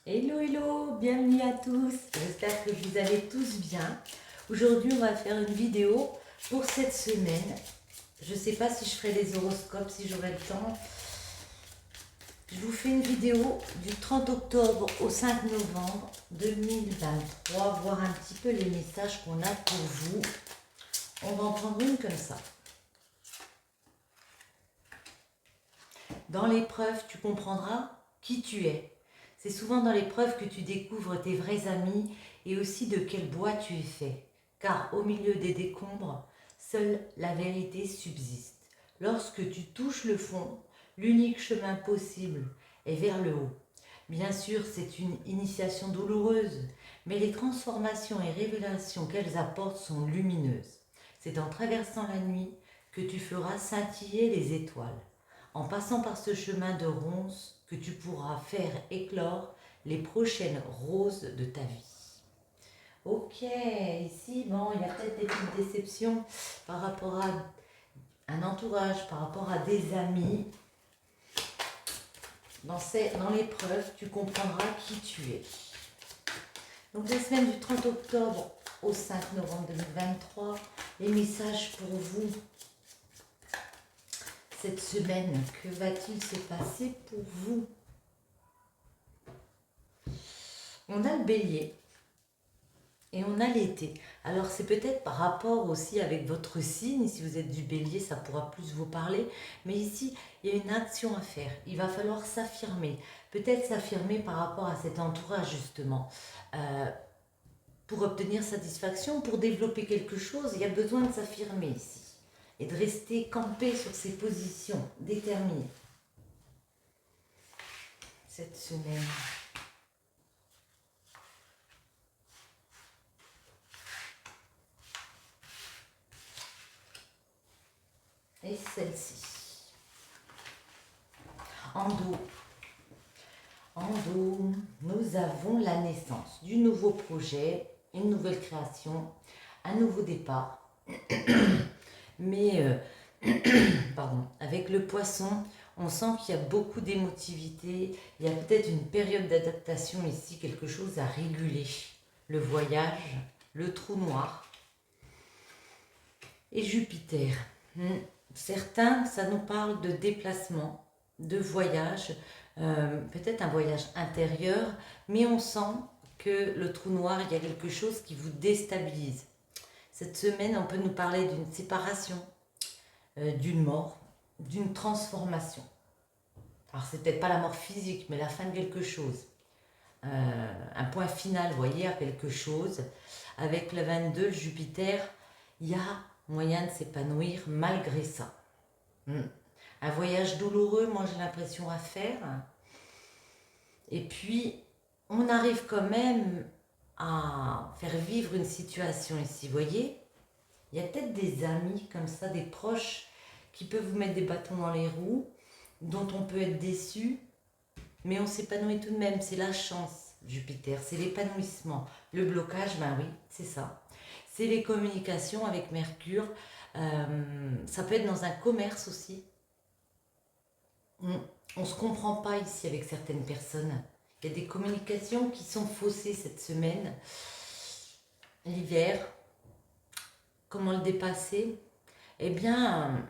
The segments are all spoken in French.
Hello, hello, bienvenue à tous. J'espère que vous allez tous bien. Aujourd'hui, on va faire une vidéo pour cette semaine. Je ne sais pas si je ferai les horoscopes, si j'aurai le temps. Je vous fais une vidéo du 30 octobre au 5 novembre 2023, voir un petit peu les messages qu'on a pour vous. On va en prendre une comme ça. Dans l'épreuve, tu comprendras qui tu es. C'est souvent dans l'épreuve que tu découvres tes vrais amis et aussi de quel bois tu es fait. Car au milieu des décombres, seule la vérité subsiste. Lorsque tu touches le fond, l'unique chemin possible est vers le haut. Bien sûr, c'est une initiation douloureuse, mais les transformations et révélations qu'elles apportent sont lumineuses. C'est en traversant la nuit que tu feras scintiller les étoiles. En passant par ce chemin de ronces que tu pourras faire éclore les prochaines roses de ta vie. Ok, ici, bon, il y a peut-être des petites déceptions par rapport à un entourage, par rapport à des amis. Dans l'épreuve, tu comprendras qui tu es. Donc, la semaine du 30 octobre au 5 novembre 2023, les messages pour vous. Cette semaine, que va-t-il se passer pour vous? On a le bélier et on a l'été. Alors c'est peut-être par rapport aussi avec votre signe, si vous êtes du bélier, ça pourra plus vous parler. Mais ici, il y a une action à faire. Il va falloir s'affirmer. Peut-être s'affirmer par rapport à cet entourage justement. Pour obtenir satisfaction, pour développer quelque chose, il y a besoin de s'affirmer ici. Et de rester campé sur ses positions, déterminées. Cette semaine. Et celle-ci. En dos, nous avons la naissance du nouveau projet, une nouvelle création, un nouveau départ. Mais, pardon, avec le poisson, on sent qu'il y a beaucoup d'émotivité. Il y a peut-être une période d'adaptation ici, quelque chose à réguler. Le voyage, le trou noir et Jupiter. Certains, ça nous parle de déplacement, de voyage, peut-être un voyage intérieur, mais on sent que le trou noir, il y a quelque chose qui vous déstabilise. Cette semaine, on peut nous parler d'une séparation, d'une mort, d'une transformation. Alors, c'est peut-être pas la mort physique, mais la fin de quelque chose. Un point final, vous voyez, à quelque chose. Avec le 22, Jupiter, il y a moyen de s'épanouir malgré ça. Un voyage douloureux, moi j'ai l'impression, à faire. Et puis, on arrive quand même à faire vivre une situation ici, vous voyez. Il y a peut-être des amis comme ça, des proches, qui peuvent vous mettre des bâtons dans les roues, dont on peut être déçu, mais on s'épanouit tout de même. C'est la chance, Jupiter, c'est l'épanouissement. Le blocage, ben oui, c'est ça. C'est les communications avec Mercure. Ça peut être dans un commerce aussi. On ne se comprend pas ici avec certaines personnes. Il y a des communications qui sont faussées cette semaine. L'hiver, comment le dépasser? Eh bien,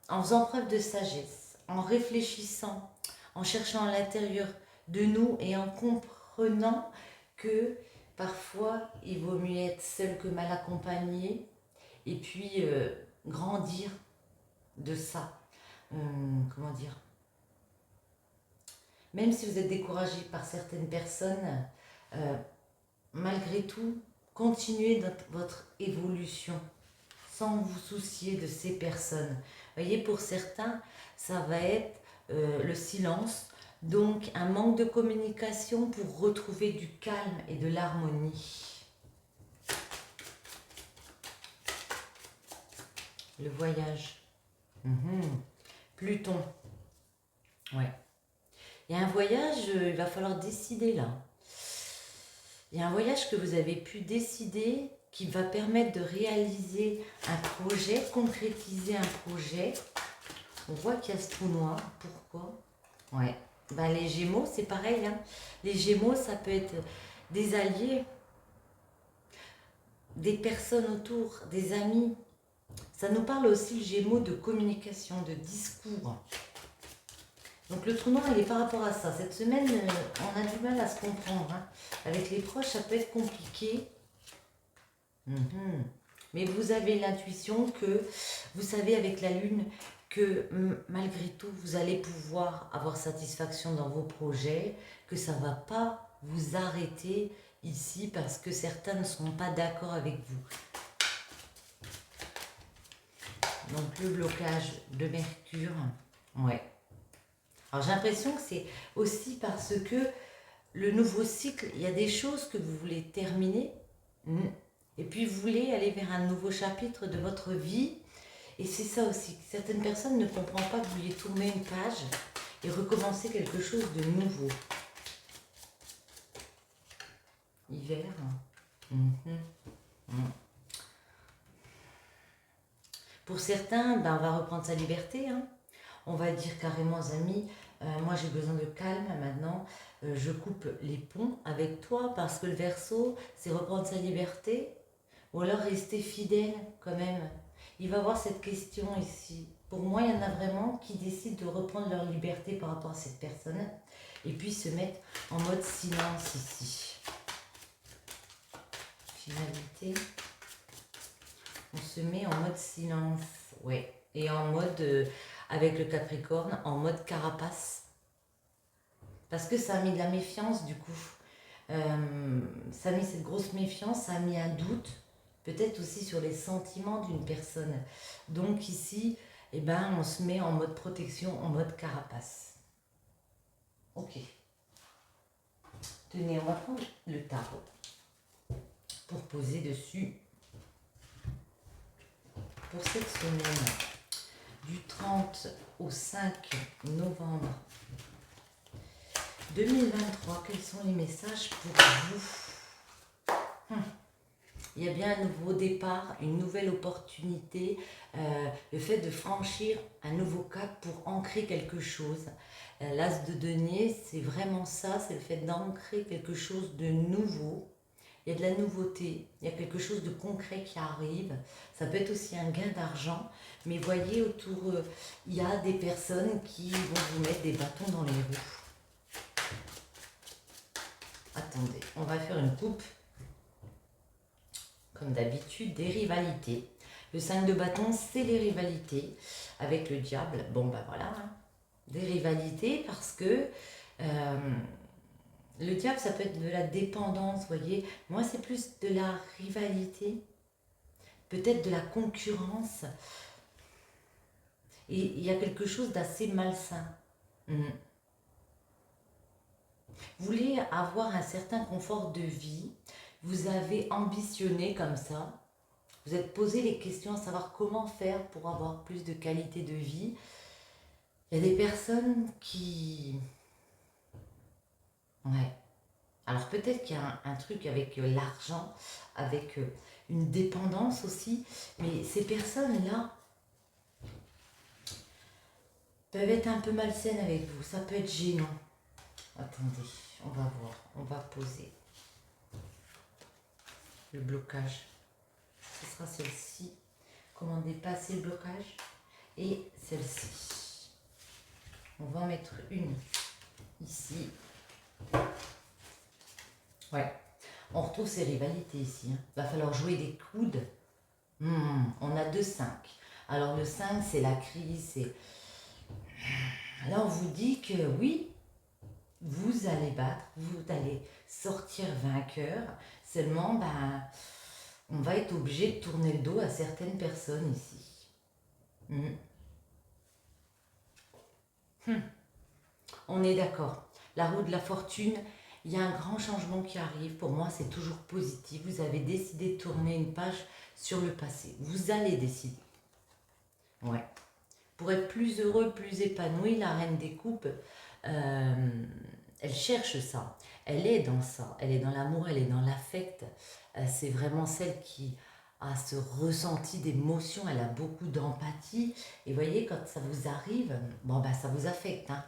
en faisant preuve de sagesse, en réfléchissant, en cherchant à l'intérieur de nous et en comprenant que parfois il vaut mieux être seul que mal accompagné et puis grandir de ça. Comment dire? Même si vous êtes découragé par certaines personnes, malgré tout, continuez votre évolution sans vous soucier de ces personnes. Vous voyez, pour certains, ça va être le silence, donc un manque de communication pour retrouver du calme et de l'harmonie. Le voyage. Pluton. Ouais. Il y a un voyage, il va falloir décider là. Il y a un voyage que vous avez pu décider qui va permettre de réaliser un projet, concrétiser un projet. On voit qu'il y a ce trou noir. Pourquoi? Ouais. Ben, les Gémeaux, c'est pareil, hein. Les Gémeaux, ça peut être des alliés, des personnes autour, des amis. Ça nous parle aussi, le Gémeaux, de communication, de discours. Donc le trou noir, il est par rapport à ça. Cette semaine, on a du mal à se comprendre, hein. Avec les proches, ça peut être compliqué. Mais vous avez l'intuition que, vous savez avec la lune, que malgré tout, vous allez pouvoir avoir satisfaction dans vos projets, que ça ne va pas vous arrêter ici parce que certains ne sont pas d'accord avec vous. Donc le blocage de Mercure, ouais. Alors j'ai l'impression que c'est aussi parce que le nouveau cycle, il y a des choses que vous voulez terminer, et puis vous voulez aller vers un nouveau chapitre de votre vie. Et c'est ça aussi, certaines personnes ne comprennent pas que vous vouliez tourner une page et recommencer quelque chose de nouveau. Hiver. Pour certains, ben, on va reprendre sa liberté, hein. On va dire carrément, amis, moi j'ai besoin de calme maintenant, je coupe les ponts avec toi parce que le Verseau, c'est reprendre sa liberté ou alors rester fidèle quand même. Il va y avoir cette question ici. Pour moi, il y en a vraiment qui décident de reprendre leur liberté par rapport à cette personne et puis se mettre en mode silence ici. Finalité. On se met en mode silence, ouais. Et en mode, avec le Capricorne, en mode carapace. Parce que ça a mis de la méfiance du coup. Ça a mis cette grosse méfiance, ça a mis un doute, peut-être aussi sur les sentiments d'une personne. Donc ici, eh ben, on se met en mode protection, en mode carapace. Ok. Tenez, on va prendre le tarot pour poser dessus. Pour cette semaine, du 30 au 5 novembre 2023, quels sont les messages pour vous? Il y a bien un nouveau départ, une nouvelle opportunité, le fait de franchir un nouveau cap pour ancrer quelque chose. L'as de denier, c'est vraiment ça, c'est le fait d'ancrer quelque chose de nouveau. Il y a de la nouveauté, il y a quelque chose de concret qui arrive. Ça peut être aussi un gain d'argent, mais voyez autour, il y a des personnes qui vont vous mettre des bâtons dans les roues. Attendez, on va faire une coupe. Comme d'habitude, des rivalités. Le 5 de bâton, c'est les rivalités avec le diable. Bon, ben voilà, hein. Des rivalités parce que le diable, ça peut être de la dépendance, voyez. Moi, c'est plus de la rivalité, peut-être de la concurrence. Et il y a quelque chose d'assez malsain. Vous voulez avoir un certain confort de vie, vous avez ambitionné comme ça, vous êtes posé les questions à savoir comment faire pour avoir plus de qualité de vie. Il y a des personnes qui... Ouais. Alors peut-être qu'il y a un truc avec l'argent, avec une dépendance aussi, mais ces personnes-là peuvent être un peu malsaines avec vous, ça peut être gênant. Attendez, on va voir, on va poser le blocage. Ce sera celle-ci, comment dépasser le blocage, et celle-ci. On va en mettre une ici. Ouais, on retrouve ces rivalités ici, hein. Va falloir jouer des coudes. On a 2-5. Alors le 5, c'est la crise. C'est... Là, on vous dit que oui, vous allez battre, vous allez sortir vainqueur. Seulement, ben, on va être obligé de tourner le dos à certaines personnes ici. On est d'accord. La roue de la fortune, il y a un grand changement qui arrive. Pour moi, c'est toujours positif. Vous avez décidé de tourner une page sur le passé. Vous allez décider. Ouais. Pour être plus heureux, plus épanoui, la reine des coupes, elle cherche ça. Elle est dans ça. Elle est dans l'amour, elle est dans l'affect. C'est vraiment celle qui a ce ressenti d'émotion. Elle a beaucoup d'empathie. Et voyez, quand ça vous arrive, bon, bah, ça vous affecte, hein.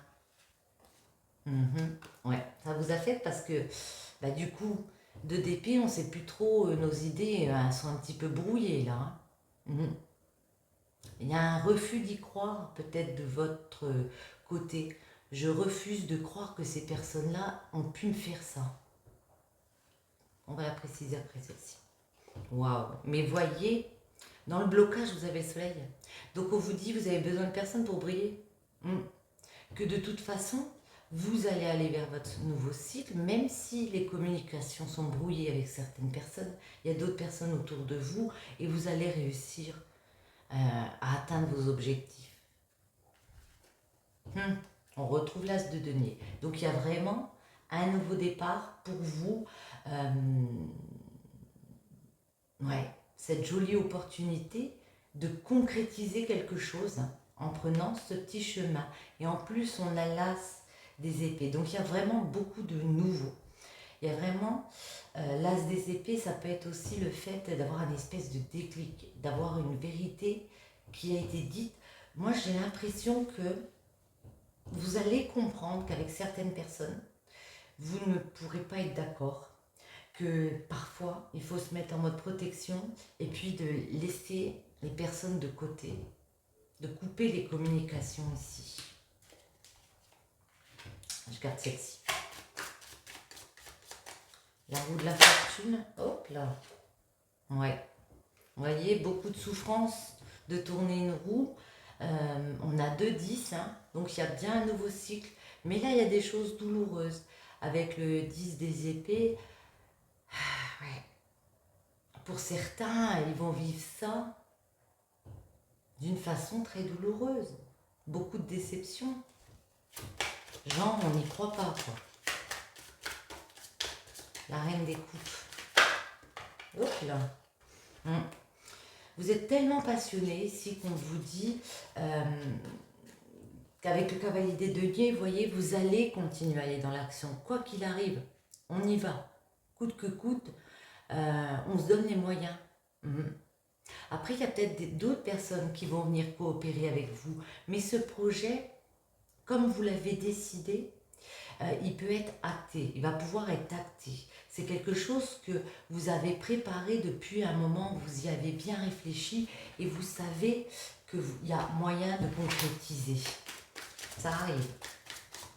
Mhm. Ouais, ça vous affecte parce que bah, du coup, de d'épée, on ne sait plus trop, nos idées, elles sont un petit peu brouillées là, hein. Mhm. Il y a un refus d'y croire peut-être de votre côté. Je refuse de croire que ces personnes-là ont pu me faire ça. On va la préciser après celle-ci. Waouh. Mais voyez, dans le blocage, vous avez le soleil. Donc on vous dit, vous avez besoin de personne pour briller. Hmm. Que de toute façon, vous allez aller vers votre nouveau cycle, même si les communications sont brouillées avec certaines personnes, il y a d'autres personnes autour de vous et vous allez réussir à atteindre vos objectifs. Hmm. On retrouve l'as de denier. Donc il y a vraiment un nouveau départ pour vous. Euh, ouais, cette jolie opportunité de concrétiser quelque chose en prenant ce petit chemin. Et en plus, on a l'as des épées. Donc il y a vraiment beaucoup de nouveaux. Il y a vraiment l'as des épées, ça peut être aussi le fait d'avoir une espèce de déclic, d'avoir une vérité qui a été dite. Moi, j'ai l'impression que vous allez comprendre qu'avec certaines personnes, vous ne pourrez pas être d'accord, que parfois il faut se mettre en mode protection et puis de laisser les personnes de côté, de couper les communications ici. Je garde celle-ci. La roue de la fortune, hop là. Ouais. Vous voyez, beaucoup de souffrance de tourner une roue. On a 2 10, hein, donc il y a bien un nouveau cycle. Mais là, il y a des choses douloureuses. Avec le 10 des épées, ouais. Pour certains, ils vont vivre ça d'une façon très douloureuse. Beaucoup de déceptions. Genre, on n'y croit pas, quoi. La reine des coupes. Hop là. Vous êtes tellement passionné ici qu'on vous dit qu'avec le cavalier des deniers, vous voyez, vous allez continuer à aller dans l'action. Quoi qu'il arrive, on y va. Coûte que coûte, on se donne les moyens. Après, il y a peut-être d'autres personnes qui vont venir coopérer avec vous. Mais ce projet, comme vous l'avez décidé, il peut être acté, il va pouvoir être acté. C'est quelque chose que vous avez préparé depuis un moment, vous y avez bien réfléchi et vous savez qu'il y a moyen de concrétiser. Ça arrive.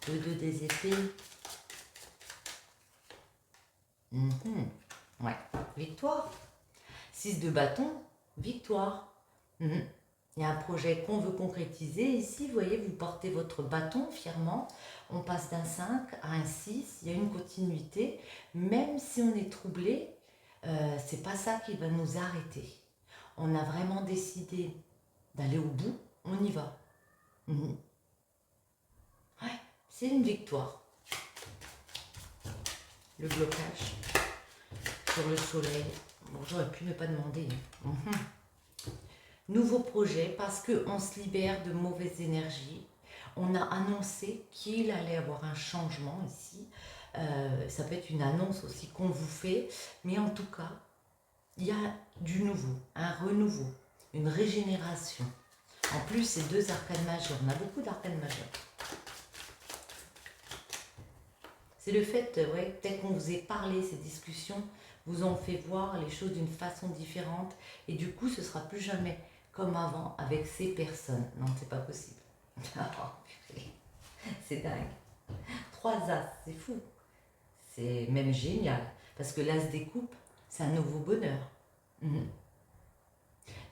Le 2 des épées. Ouais, victoire. 6 de bâton, victoire. Il y a un projet qu'on veut concrétiser. Ici, vous voyez, vous portez votre bâton fièrement. On passe d'un 5 à un 6. Il y a une continuité. Même si on est troublé, c'est pas ça qui va nous arrêter. On a vraiment décidé d'aller au bout. On y va. Ouais, c'est une victoire. Le blocage sur le soleil. Bon, j'aurais pu ne pas demander. Nouveau projet parce qu'on se libère de mauvaises énergies. On a annoncé qu'il allait avoir un changement ici. Ça peut être une annonce aussi qu'on vous fait. Mais en tout cas, il y a du nouveau, un renouveau, une régénération. En plus, c'est 2 arcanes majeures. On a beaucoup d'arcanes majeures. C'est le fait, ouais, peut-être qu'on vous ait parlé, ces discussions vous ont fait voir les choses d'une façon différente. Et du coup, ce sera plus jamais comme avant avec ces personnes. Non, c'est pas possible. C'est dingue. 3 as, c'est fou. C'est même génial. Parce que l'as des coupes, c'est un nouveau bonheur.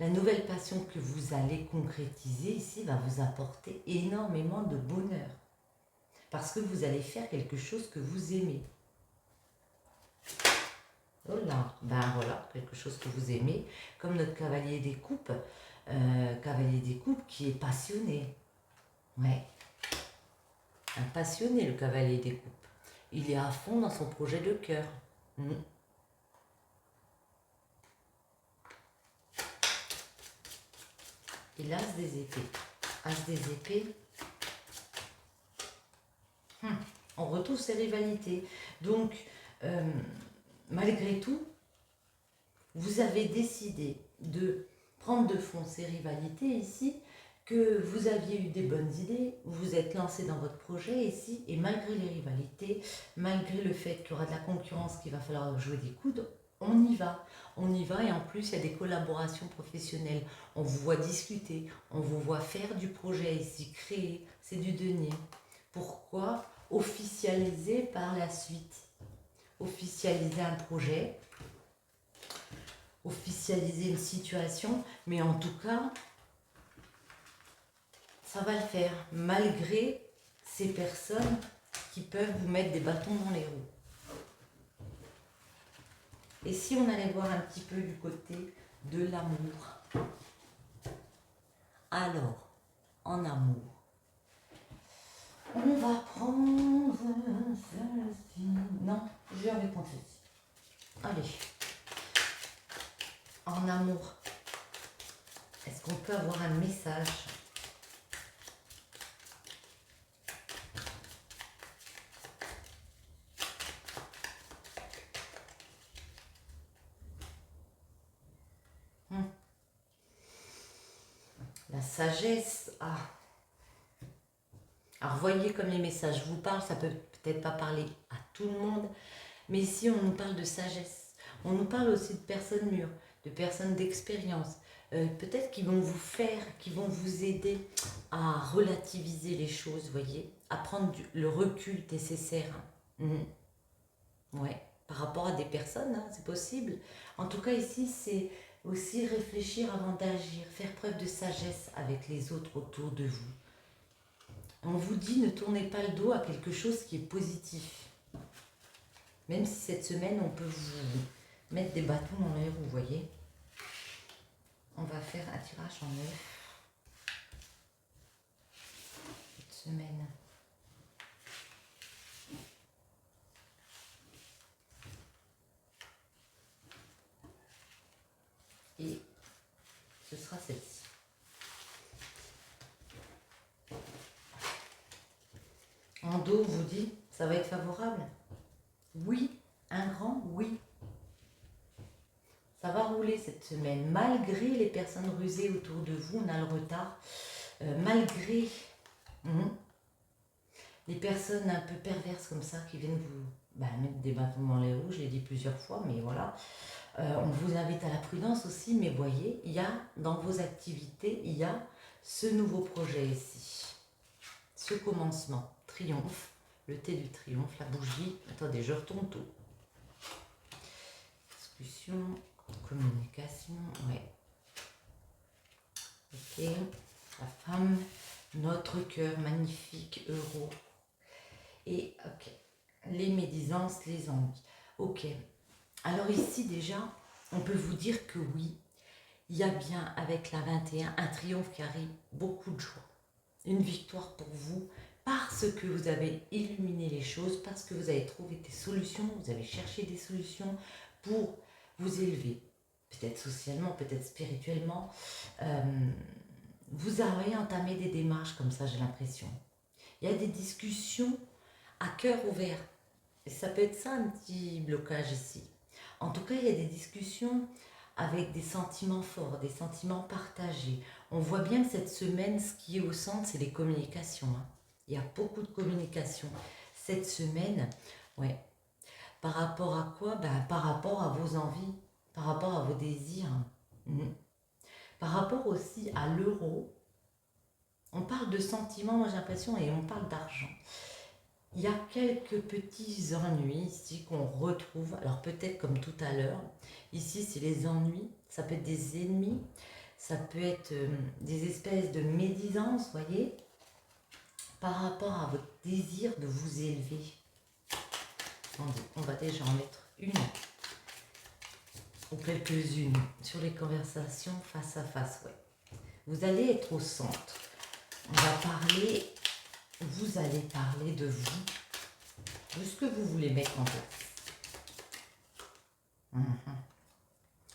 La nouvelle passion que vous allez concrétiser ici va vous apporter énormément de bonheur. Parce que vous allez faire quelque chose que vous aimez. Oh là, ben voilà, quelque chose que vous aimez. Comme notre cavalier des coupes qui est passionné. Ouais. Un passionné, le cavalier des coupes. Il est à fond dans son projet de cœur. Et l'as des épées. As des épées. On retrouve ces rivalités. Donc, malgré tout, vous avez décidé de prendre de fond ces rivalités ici que vous aviez eu des bonnes idées, vous vous êtes lancé dans votre projet ici, et malgré les rivalités, malgré le fait qu'il y aura de la concurrence, qu'il va falloir jouer des coudes, on y va. On y va et en plus, il y a des collaborations professionnelles. On vous voit discuter, on vous voit faire du projet ici, créer, c'est du denier. Pourquoi officialiser par la suite? Officialiser un projet, officialiser une situation, mais en tout cas, ça va le faire, malgré ces personnes qui peuvent vous mettre des bâtons dans les roues. Et si on allait voir un petit peu du côté de l'amour? Alors, en amour, on va prendre celle-ci. Non, je vais prendre celle-ci. Allez. En amour, est-ce qu'on peut avoir un message? La sagesse. Ah. Alors voyez comme les messages vous parlent, ça peut peut-être pas parler à tout le monde, mais ici on nous parle de sagesse. On nous parle aussi de personnes mûres, de personnes d'expérience, peut-être qui vont vous faire, qui vont vous aider à relativiser les choses, voyez, à prendre le recul nécessaire. Ouais, par rapport à des personnes, hein, c'est possible. En tout cas ici, c'est aussi réfléchir avant d'agir, faire preuve de sagesse avec les autres autour de vous. On vous dit ne tournez pas le dos à quelque chose qui est positif. Même si cette semaine, on peut vous mettre des bâtons dans les roues, vous voyez. On va faire un tirage en neuf. Cette semaine. Et ce sera celle-ci. En dos, on vous dit, ça va être favorable? Oui, un grand oui. Ça va rouler cette semaine, malgré les personnes rusées autour de vous, on a le retard, malgré les personnes un peu perverses comme ça qui viennent vous mettre des bâtons dans les roues, je l'ai dit plusieurs fois, mais voilà. On vous invite à la prudence aussi, mais voyez, il y a dans vos activités, il y a ce nouveau projet ici, ce commencement, triomphe, le thé du triomphe, la bougie. Attendez, je retourne tout. Discussion, communication, ouais. Ok, la femme, notre cœur, magnifique, euro. Et ok, les médisances, les envies. Ok, alors ici déjà, on peut vous dire que oui, il y a bien avec la 21 un triomphe qui arrive, beaucoup de joie. Une victoire pour vous parce que vous avez illuminé les choses, parce que vous avez trouvé des solutions, vous avez cherché des solutions pour vous élever, peut-être socialement, peut-être spirituellement. Vous avez entamé des démarches comme ça, j'ai l'impression. Il y a des discussions à cœur ouvert. Et ça peut être ça un petit blocage ici. En tout cas, il y a des discussions avec des sentiments forts, des sentiments partagés. On voit bien que cette semaine, ce qui est au centre, c'est les communications. Il y a beaucoup de communication. Cette semaine, ouais. Par rapport à quoi? Par rapport à vos envies, par rapport à vos désirs. Par rapport aussi à l'euro. On parle de sentiments, moi j'ai l'impression, et on parle d'argent. Il y a quelques petits ennuis ici qu'on retrouve, alors peut-être comme tout à l'heure, ici c'est les ennuis, ça peut être des ennemis, ça peut être des espèces de médisance, voyez, par rapport à votre désir de vous élever. Attendez, on va déjà en mettre une ou quelques-unes sur les conversations face à face, ouais. Vous allez être au centre, on va parler... Vous allez parler de vous, de ce que vous voulez mettre en place.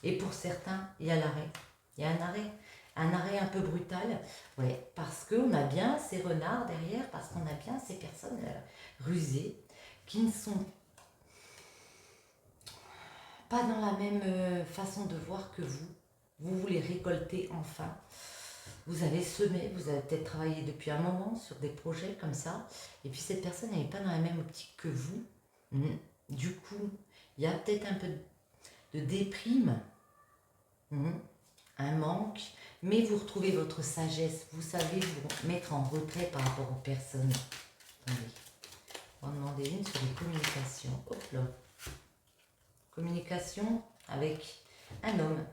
Et pour certains, il y a l'arrêt. Il y a un arrêt un peu brutal, ouais, parce qu'on a bien ces renards derrière, parce qu'on a bien ces personnes rusées qui ne sont pas dans la même façon de voir que vous. Vous voulez récolter enfin. vous avez semé, vous avez peut-être travaillé depuis un moment sur des projets comme ça, et puis cette personne n'est pas dans la même optique que vous. Du coup, il y a peut-être un peu de déprime, un manque, mais vous retrouvez votre sagesse, vous savez vous mettre en retrait par rapport aux personnes. Attendez, on va en demander une sur les communications. Hop là. Communication avec un homme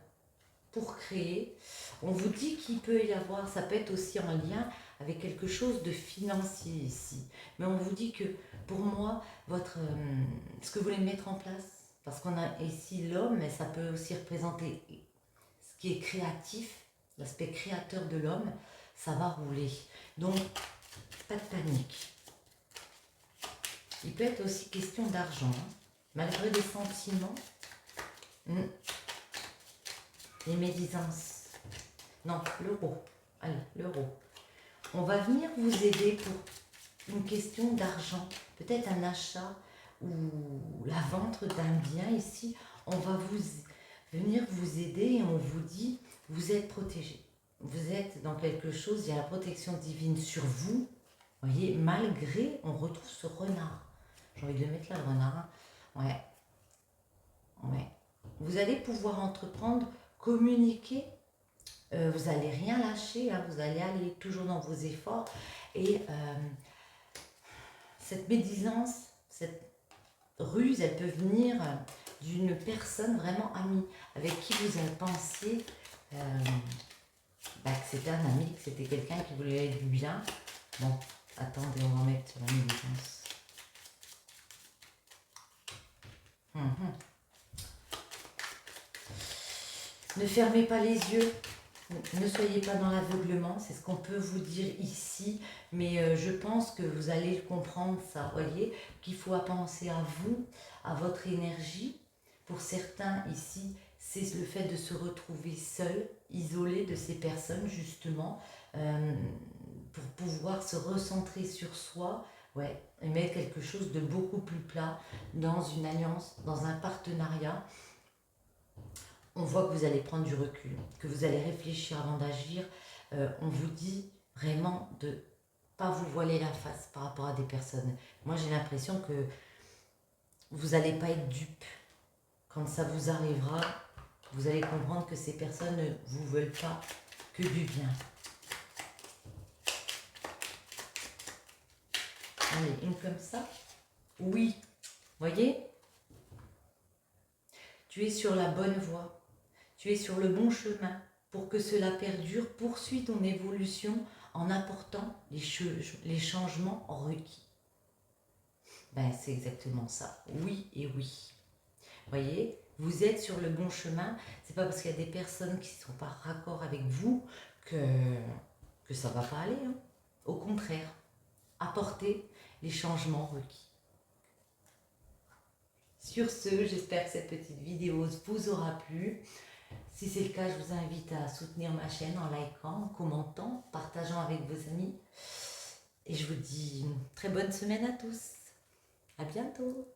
pour créer. On vous dit qu'il peut y avoir, ça peut être aussi en lien avec quelque chose de financier ici. Mais on vous dit que pour moi, ce que vous voulez mettre en place, parce qu'on a ici l'homme, mais ça peut aussi représenter ce qui est créatif, l'aspect créateur de l'homme, ça va rouler. Donc, pas de panique. Il peut être aussi question d'argent, malgré des sentiments. Les médisances. Non, l'euro. Allez, l'euro. On va venir vous aider pour une question d'argent. Peut-être un achat ou la vente d'un bien ici. On va venir vous aider et on vous dit, vous êtes protégé. Vous êtes dans quelque chose, il y a la protection divine sur vous. Vous voyez, malgré, on retrouve ce renard. J'ai envie de le mettre là, le renard. Ouais. Ouais. Vous allez pouvoir entreprendre, communiquer, vous n'allez rien lâcher, hein, vous allez aller toujours dans vos efforts. Et cette médisance, cette ruse, elle peut venir d'une personne vraiment amie, avec qui vous avez pensé que c'était un ami, que c'était quelqu'un qui voulait du bien. Bon, attendez, on va mettre sur la médisance. Ne fermez pas les yeux, ne soyez pas dans l'aveuglement, c'est ce qu'on peut vous dire ici, mais je pense que vous allez comprendre ça, voyez, qu'il faut penser à vous, à votre énergie. Pour certains ici, c'est le fait de se retrouver seul, isolé de ces personnes justement, pour pouvoir se recentrer sur soi, ouais, et mettre quelque chose de beaucoup plus plat dans une alliance, dans un partenariat. On voit que vous allez prendre du recul, que vous allez réfléchir avant d'agir. On vous dit vraiment de ne pas vous voiler la face par rapport à des personnes. Moi, j'ai l'impression que vous n'allez pas être dupe. Quand ça vous arrivera, vous allez comprendre que ces personnes ne vous veulent pas que du bien. Allez, une comme ça. Oui, voyez, tu es sur la bonne voie. Tu es sur le bon chemin. Pour que cela perdure, poursuis ton évolution en apportant les changements requis. Ben, c'est exactement ça. Oui et oui. Voyez, vous êtes sur le bon chemin. C'est pas parce qu'il y a des personnes qui ne sont pas raccord avec vous que ça va pas aller. Hein. Au contraire, apportez les changements requis. Sur ce, j'espère que cette petite vidéo vous aura plu. Si c'est le cas, je vous invite à soutenir ma chaîne en likant, en commentant, partageant avec vos amis. Et je vous dis une très bonne semaine à tous. À bientôt.